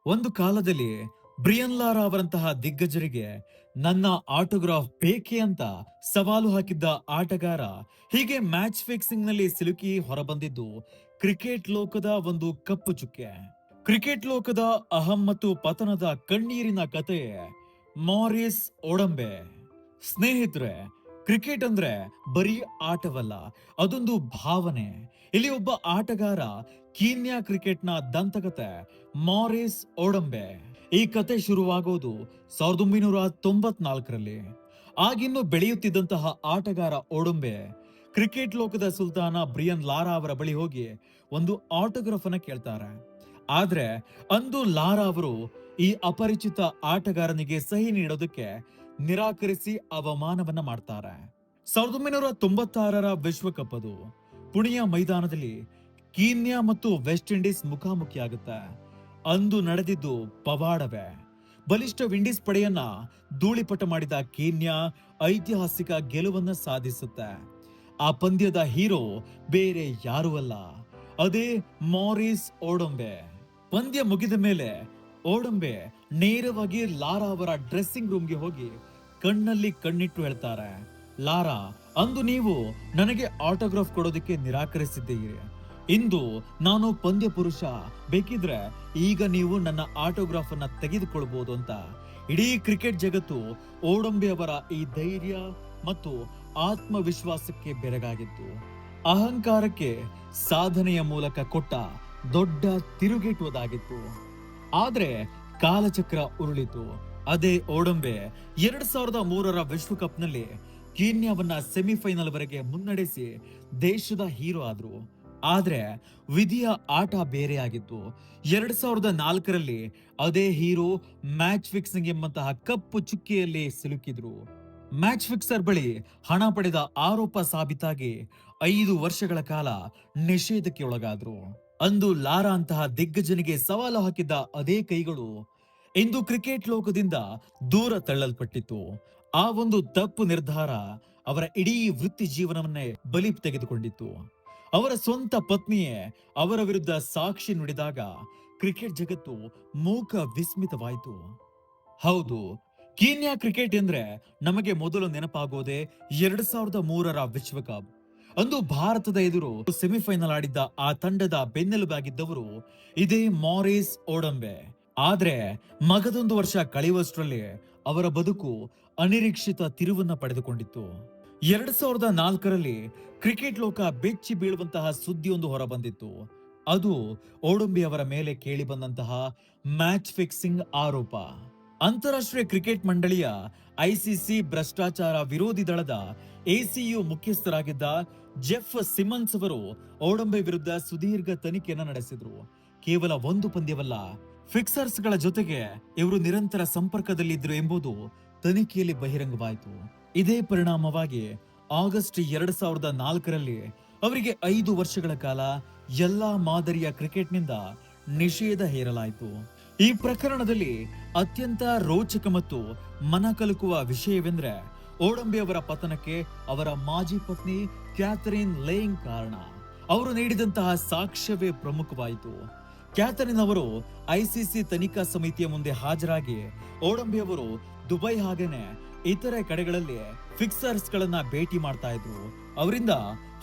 ಒಂದು ಕಾಲದಲ್ಲಿ ಬ್ರಿಯನ್ ಲಾರಾ ಅವರಂತಹ ದಿಗ್ಗಜರಿಗೆ ನನ್ನ ಆಟೋಗ್ರಾಫ್ ಬೇಕೇ ಅಂತ ಸವಾಲು ಹಾಕಿದ್ದ ಆಟಗಾರ ಹೀಗೆ ಮ್ಯಾಚ್ ಫಿಕ್ಸಿಂಗ್ ನಲ್ಲಿ ಸಿಲುಕಿ ಹೊರಬಂದಿದ್ದು ಕ್ರಿಕೆಟ್ ಲೋಕದ ಒಂದು ಕಪ್ಪು ಚುಕ್ಕೆ. ಕ್ರಿಕೆಟ್ ಲೋಕದ ಅಹಂ ಮತ್ತು ಪತನದ ಕಣ್ಣೀರಿನ ಕತೆ ಮಾರಿಸ್ ಒಡಂಬೆ. ಸ್ನೇಹಿತರೆ, ಕ್ರಿಕೆಟ್ ಅಂದ್ರೆ ಬರೀ ಆಟವಲ್ಲ, ಅದೊಂದು ಭಾವನೆ. ಇಲ್ಲಿ ಒಬ್ಬ ಆಟಗಾರ, ಕೀನ್ಯಾ ಕ್ರಿಕೆಟ್ನ ದಂತಕತೆ ಮಾರಿಸ್ ಒಡಂಬೆ. ಈ ಕತೆ ಶುರುವಾಗೋದು 1994ರಲ್ಲಿ. ಆಗಿನ್ನು ಬೆಳೆಯುತ್ತಿದ್ದಂತಹ ಆಟಗಾರ ಒಡಂಬೆ ಕ್ರಿಕೆಟ್ ಲೋಕದ ಸುಲ್ತಾನ ಬ್ರಿಯನ್ ಲಾರಾ ಅವರ ಬಳಿ ಹೋಗಿ ಒಂದು ಆಟೋಗ್ರಾಫ್ ಅನ್ನ ಕೇಳ್ತಾರೆ. ಆದ್ರೆ ಅಂದು ಲಾರಾ ಅವರು ಈ ಅಪರಿಚಿತ ಆಟಗಾರನಿಗೆ ಸಹಿ ನೀಡೋದಕ್ಕೆ ನಿರಾಕರಿಸಿ ಅವಮಾನವನ್ನ ಮಾಡ್ತಾರೆ. 1996ರ ವಿಶ್ವಕಪ್ ಅದು ಪುಣೆಯ ಮೈದಾನದಲ್ಲಿ ಕೀನ್ಯಾ ಮತ್ತು ವೆಸ್ಟ್ ಇಂಡೀಸ್ ಮುಖಾಮುಖಿಯಾಗುತ್ತೆ. ಅಂದು ನಡೆದಿದ್ದು ಪವಾಡವೇ. ಬಲಿಷ್ಠ ವಿಂಡೀಸ್ ಪಡೆಯನ್ನ ಧೂಳಿಪಟ ಮಾಡಿದ ಕೀನ್ಯಾ ಐತಿಹಾಸಿಕ ಗೆಲುವನ್ನ ಸಾಧಿಸುತ್ತೆ. ಆ ಪಂದ್ಯದ ಹೀರೋ ಬೇರೆ ಯಾರೂ ಅಲ್ಲ, ಅದೇ ಮಾರಿಸ್ ಒಡಂಬೆ. ಪಂದ್ಯ ಮುಗಿದ ಮೇಲೆ ಒಡಂಬೆ ನೇರವಾಗಿ ಲಾರಾ ಅವರ ಡ್ರೆಸ್ಸಿಂಗ್ ರೂಮ್ಗೆ ಹೋಗಿ ಕಣ್ಣಲ್ಲಿ ಕಣ್ಣಿಟ್ಟು ಹೇಳ್ತಾರೆ, ಲಾರಾ, ಅಂದು ನೀವು ನನಗೆ ಆಟೋಗ್ರಾಫ್ ಕೊಡೋದಕ್ಕೆ ನಿರಾಕರಿಸಿದ್ದೀರಿ. ಇಂದು ನಾನು ಪಂದ್ಯ ಪುರುಷ, ಬೇಕಿದ್ರೆ ಈಗ ನೀವು ನನ್ನ ಆಟೋಗ್ರಾಫ್ ಅನ್ನ ತೆಗೆದುಕೊಳ್ಬಹುದು ಅಂತ. ಇಡೀ ಕ್ರಿಕೆಟ್ ಜಗತ್ತು ಒಡಂಬೆ ಅವರ ಈ ಧೈರ್ಯ ಮತ್ತು ಆತ್ಮವಿಶ್ವಾಸಕ್ಕೆ ಬೆರಗಾಗಿತ್ತು. ಅಹಂಕಾರಕ್ಕೆ ಸಾಧನೆಯ ಮೂಲಕ ಕೊಟ್ಟ ದೊಡ್ಡ ತಿರುಗೇಟುವುದಾಗಿತ್ತು. ಆದ್ರೆ ಕಾಲಚಕ್ರ ಉರುಳಿತು. ಅದೇ ಒಡಂಬೆ 2003ರ ವಿಶ್ವಕಪ್ ನಲ್ಲಿ ಕೀನ್ಯಾವನ್ನ ಸೆಮಿಫೈನಲ್ ವರೆಗೆ ಮುನ್ನಡೆಸಿ ದೇಶದ ಹೀರೋ ಆದ್ರು. ಆದ್ರೆ ವಿಧಿಯ ಆಟ ಬೇರೆಯಾಗಿತ್ತು. 2004ರಲ್ಲಿ ಅದೇ ಹೀರೋ ಮ್ಯಾಚ್ ಫಿಕ್ಸಿಂಗ್ ಎಂಬಂತಹ ಕಪ್ಪು ಚುಕ್ಕಿಯಲ್ಲಿ ಸಿಲುಕಿದ್ರು. ಮ್ಯಾಚ್ ಫಿಕ್ಸರ್ ಬಳಿ ಹಣ ಪಡೆದ ಆರೋಪ ಸಾಬೀತಾಗಿ 5 ವರ್ಷಗಳ ಕಾಲ ನಿಷೇಧಕ್ಕೆ ಒಳಗಾದ್ರು. ಅಂದು ಲಾರಾ ಅಂತಹ ದಿಗ್ಗಜನಿಗೆ ಸವಾಲು ಹಾಕಿದ್ದ ಅದೇ ಕೈಗಳು ಇಂದು ಕ್ರಿಕೆಟ್ ಲೋಕದಿಂದ ದೂರ ತಳ್ಳಲ್ಪಟ್ಟಿತ್ತು. ಆ ಒಂದು ತಪ್ಪು ನಿರ್ಧಾರ ಅವರ ಇಡೀ ವೃತ್ತಿ ಜೀವನವನ್ನೇ ಬಲಿ ತೆಗೆದುಕೊಂಡಿತ್ತು. ಅವರ ಸ್ವಂತ ಪತ್ನಿಯೇ ಅವರ ವಿರುದ್ಧ ಸಾಕ್ಷಿ ನುಡಿದಾಗ ಕ್ರಿಕೆಟ್ ಜಗತ್ತು ಮೂಕ ವಿಸ್ಮಿತವಾಯಿತು. ಹೌದು, ಕೀನ್ಯಾ ಕ್ರಿಕೆಟ್ ಎಂದ್ರೆ ನಮಗೆ ಮೊದಲು ನೆನಪಾಗೋದೇ 2003ರ ವಿಶ್ವಕಪ್. ಅಂದು ಭಾರತದ ಎದುರು ಸೆಮಿಫೈನಲ್ ಆಡಿದ್ದ ಆ ತಂಡದ ಬೆನ್ನೆಲುಬಾಗಿದ್ದವರು ಇದೇ ಮಾರಿಸ್ ಒಡಂಬೆ. ಆದ್ರೆ ಮಗದೊಂದು ವರ್ಷ ಕಳೆಯುವಷ್ಟರಲ್ಲಿ ಅವರ ಬದುಕು ಅನಿರೀಕ್ಷಿತ ತಿರುವನ್ನ ಪಡೆದುಕೊಂಡಿತ್ತು. 2004ರಲ್ಲಿ ಕ್ರಿಕೆಟ್ ಲೋಕ ಬೆಚ್ಚಿ ಬೀಳುವಂತಹ ಸುದ್ದಿಯೊಂದು ಹೊರಬಂದಿತ್ತು. ಅದು ಒಡಂಬೆ ಅವರ ಮೇಲೆ ಕೇಳಿ ಬಂದಂತಹ ಮ್ಯಾಚ್ ಫಿಕ್ಸಿಂಗ್ ಆರೋಪ. ಅಂತಾರಾಷ್ಟ್ರೀಯ ಕ್ರಿಕೆಟ್ ಮಂಡಳಿಯ ಐಸಿಸಿ ಭ್ರಷ್ಟಾಚಾರ ವಿರೋಧಿ ದಳದ ಎಸಿಯು ಮುಖ್ಯಸ್ಥರಾಗಿದ್ದ ಜೆಫ್ ಸಿಮನ್ಸ್ ಅವರು ಒಡಂಬೆ ವಿರುದ್ಧ ಸುದೀರ್ಘ ತನಿಖೆಯನ್ನು ನಡೆಸಿದ್ರು. ಕೇವಲ ಒಂದು ಪಂದ್ಯವಲ್ಲ, ಫಿಕ್ಸರ್ಸ್ ಗಳ ಜೊತೆಗೆ ಇವರು ನಿರಂತರ ಸಂಪರ್ಕದಲ್ಲಿದ್ದರು ಎಂಬುದು ತನಿಖೆಯಲ್ಲಿ ಬಹಿರಂಗವಾಯಿತು. ಇದೇ ಪರಿಣಾಮವಾಗಿ ಆಗಸ್ಟ್ 2004ರಲ್ಲಿ ಅವರಿಗೆ 5 ವರ್ಷಗಳ ಕಾಲ ಎಲ್ಲಾ ಮಾದರಿಯ ಕ್ರಿಕೆಟ್ನಿಂದ ನಿಷೇಧ ಹೇರಲಾಯಿತು. ಈ ಪ್ರಕರಣದಲ್ಲಿ ಅತ್ಯಂತ ರೋಚಕ ಮತ್ತು ಮನಕಲುಕುವ ವಿಷಯವೆಂದ್ರೆ ಒಡಂಬೆ ಅವರ ಪತನಕ್ಕೆ ಅವರ ಮಾಜಿ ಪತ್ನಿ ಕ್ಯಾಥರಿನ್ ಲೇಯಿಂಗ್ ಕಾರಣ. ಅವರು ನೀಡಿದಂತಹ ಸಾಕ್ಷ್ಯವೇ ಪ್ರಮುಖವಾಯಿತು. ಕ್ಯಾಥರಿನ್ ಅವರು ಐಸಿಸಿ ತನಿಖಾ ಸಮಿತಿಯ ಮುಂದೆ ಹಾಜರಾಗಿ ಒಡಂಬೆ ಅವರು ದುಬೈ ಹಾಗೇನೆ ಇತರೆ ಕಡೆಗಳಲ್ಲಿ ಫಿಕ್ಸರ್ಸ್ ಗಳನ್ನ ಭೇಟಿ ಮಾಡ್ತಾ ಇದ್ರು, ಅವರಿಂದ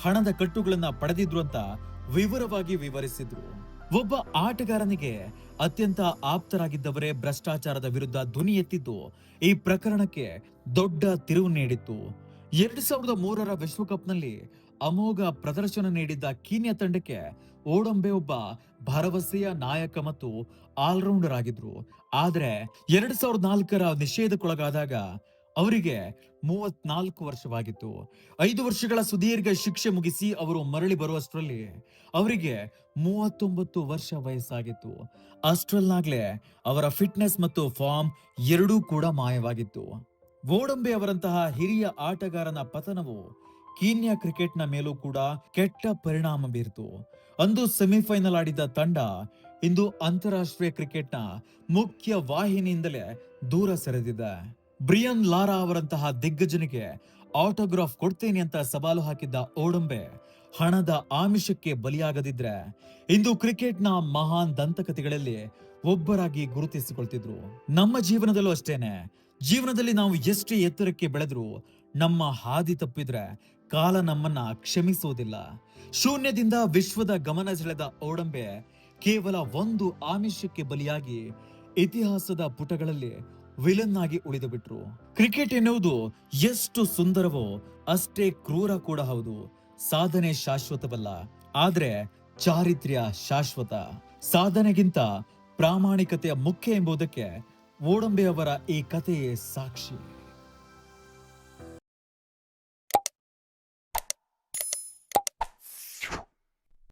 ಹಣದ ಕಟ್ಟುಗಳನ್ನ ಪಡೆದಿದ್ರು ಅಂತ ವಿವರವಾಗಿ ವಿವರಿಸಿದ್ರು. ಒಬ್ಬ ಆಟಗಾರನಿಗೆ ಅತ್ಯಂತ ಆಪ್ತರಾಗಿದ್ದವರೇ ಭ್ರಷ್ಟಾಚಾರದ ವಿರುದ್ಧ ಧ್ವನಿ ಎತ್ತಿದ್ದು ಈ ಪ್ರಕರಣಕ್ಕೆ ದೊಡ್ಡ ತಿರುವು ನೀಡಿತ್ತು. 2003ರ ವಿಶ್ವಕಪ್ ನಲ್ಲಿ ಅಮೋಘ ಪ್ರದರ್ಶನ ನೀಡಿದ್ದ ಕೀನ್ಯಾ ತಂಡಕ್ಕೆ ಒಡಂಬೆ ಒಬ್ಬ ಭರವಸೆಯ ನಾಯಕ ಮತ್ತು ಆಲ್ರೌಂಡರ್ ಆಗಿದ್ರು. ಆದ್ರೆ 2004ರ ನಿಷೇಧಕ್ಕೊಳಗಾದಾಗ ಅವರಿಗೆ 34 ವರ್ಷವಾಗಿತ್ತು. 5 ವರ್ಷಗಳ ಸುದೀರ್ಘ ಶಿಕ್ಷೆ ಮುಗಿಸಿ ಅವರು ಮರಳಿ ಬರುವಷ್ಟರಲ್ಲಿ ಅವರಿಗೆ 39 ವರ್ಷ ವಯಸ್ಸಾಗಿತ್ತು. ಅಷ್ಟರಲ್ಲಾಗ್ಲೇ ಅವರ ಫಿಟ್ನೆಸ್ ಮತ್ತು ಫಾರ್ಮ್ ಎರಡೂ ಕೂಡ ಮಾಯವಾಗಿತ್ತು. ಒಡಂಬೆ ಅವರಂತಹ ಹಿರಿಯ ಆಟಗಾರನ ಪತನವು ಕೀನ್ಯಾ ಕ್ರಿಕೆಟ್ನ ಮೇಲೂ ಕೂಡ ಕೆಟ್ಟ ಪರಿಣಾಮ ಬೀರಿತು. ಅಂದು ಸೆಮಿಫೈನಲ್ ಆಡಿದ್ದ ತಂಡ ಇಂದು ಅಂತಾರಾಷ್ಟ್ರೀಯ ಕ್ರಿಕೆಟ್ನ ಮುಖ್ಯ ವಾಹಿನಿಯಿಂದಲೇ ದೂರ ಸರಿದಿದೆ. ಬ್ರಿಯನ್ ಲಾರಾ ಅವರಂತಹ ದಿಗ್ಗಜನಿಗೆ ಆಟೋಗ್ರಾಫ್ ಕೊಡ್ತೇನೆ ಅಂತ ಸವಾಲು ಹಾಕಿದ್ದ ಒಡಂಬೆ ಹಣದ ಆಮಿಷಕ್ಕೆ ಬಲಿಯಾಗದಿದ್ರೆ ಇಂದು ಕ್ರಿಕೆಟ್ನ ಮಹಾನ್ ದಂತಕಥೆಗಳಲ್ಲಿ ಒಬ್ಬರಾಗಿ ಗುರುತಿಸಿಕೊಳ್ತಿದ್ರು. ನಮ್ಮ ಜೀವನದಲ್ಲೂ ಅಷ್ಟೇನೆ. ಜೀವನದಲ್ಲಿ ನಾವು ಎಷ್ಟೇ ಎತ್ತರಕ್ಕೆ ಬೆಳೆದ್ರೂ ನಮ್ಮ ಹಾದಿ ತಪ್ಪಿದ್ರೆ ಕಾಲ ನಮ್ಮನ್ನ ಕ್ಷಮಿಸುವುದಿಲ್ಲ. ಶೂನ್ಯದಿಂದ ವಿಶ್ವದ ಗಮನ ಸೆಳೆದ ಓಡಂಬೆ ಕೇವಲ ಒಂದು ಆಮಿಷಕ್ಕೆ ಬಲಿಯಾಗಿ ಇತಿಹಾಸದ ಪುಟಗಳಲ್ಲಿ ವಿಲನ್ ಆಗಿ ಉಳಿದು ಬಿಟ್ರು. ಕ್ರಿಕೆಟ್ ಎನ್ನುವುದು ಎಷ್ಟು ಸುಂದರವೋ ಅಷ್ಟೇ ಕ್ರೂರ ಕೂಡ ಹೌದು. ಸಾಧನೆ ಶಾಶ್ವತವಲ್ಲ, ಆದ್ರೆ ಚಾರಿತ್ರ್ಯ ಶಾಶ್ವತ. ಸಾಧನೆಗಿಂತ ಪ್ರಾಮಾಣಿಕತೆಯ ಮುಖ್ಯ ಎಂಬುದಕ್ಕೆ ಓಡಂಬೆ ಅವರ ಈ ಕಥೆಯೇ ಸಾಕ್ಷಿ.